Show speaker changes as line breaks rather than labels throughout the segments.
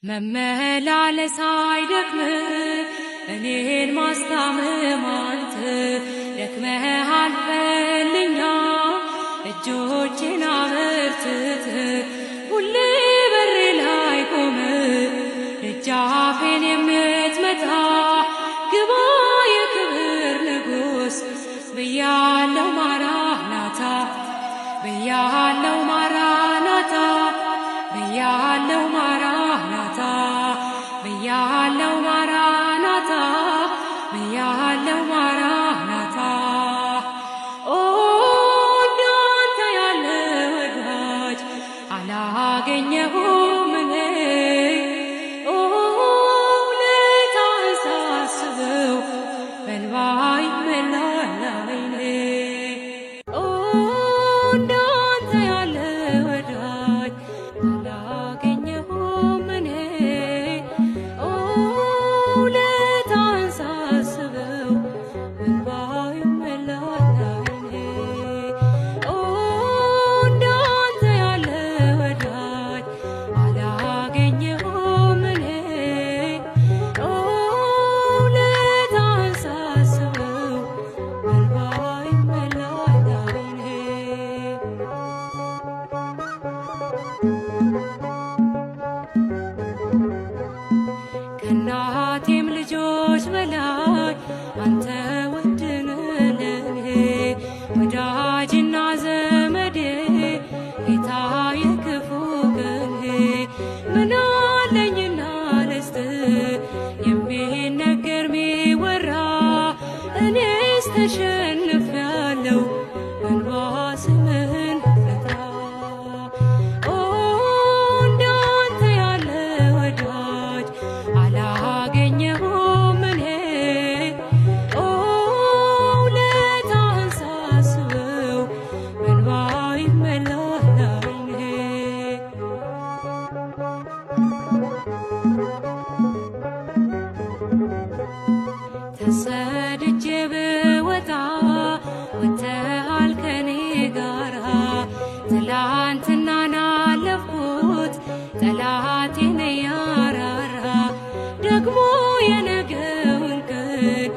መመላለስ አይደክምህ እኔን ማስታመም አንተ ደክመሃል በልኛ እጆቼን አበርትተህ ሁሌ በሬ ላይ ቆመህ ደጃፌን የምትመታ ግባ የክብር ንጉሥ ብያለው ማራናታ ብያለው ማራናታ ብያለው ማራናታ ብያለው ማራናታ ብያለው ማራናታ ኦ እንዳንተ ያለ ወዳጅ አላገኘሁም እኔ ኦ ውለታህን ሳስበው በእንባ ይሞላል ዓይኔ ኦ እንዳንተ ያለ ወዳጅ አላገኘሁም እኔ ኦ ውለታህን ሳስበው በእንባ ይሞላል ዓይኔ ኦ እንዳንተ ያለ ወዳጅ አላገኘሁም እኔ ኦ ውለታህን ሳስበው በእንባ ይሞላል ዓይኔ ከእናቴም ልጆች በላይ አንተ ውድ ነህ ለኔ ወዳጅና ዘመዴ ጌታ የክፉ ቀኔ ምን አለኝና ልስጥህ የሚነገር ሚወራ እኔስ ተሸንፌአለሁ በእንባ ስምህን ልጥራ ኦ እንዳንተ ያለ ወዳጅ አላገኘሁም እኔ ኦ ውለታህን ሳስበው በእንባ ይሞላል ዓይኔ ተሰድጄ ብወጣ ወጥተሃል ከኔ ጋራ ትላንትናን አለፍኩት ጠላቴን እያራራ ደግሞ የነገውን ቀን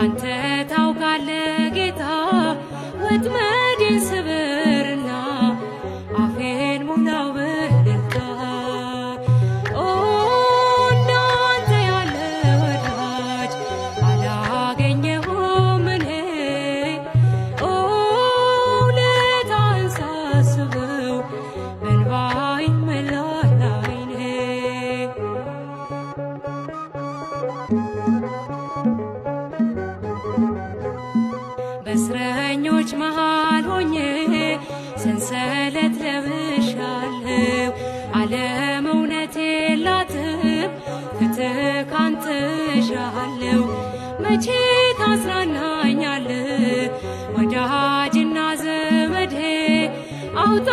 አንተ ታውቃለህ ጌታ ወጥመዴን ስበርና አፌን ሙላው በእልልታ ኦ እንዳንተ ያለ ወዳጅ አላገኘሁም እኔ ኦ ውለታህን ሳስበው በእንባ ይሞላል ዓይኔ በእስረኞች መሃል ሆኜ ሰንሰለት ለብሻለሁ ዓለም እውነት የላትም ፍትህ ካንተ እሻለሁ መቼ ታጽናናኛለህ ወዳጅና ዘመዴ አውጣ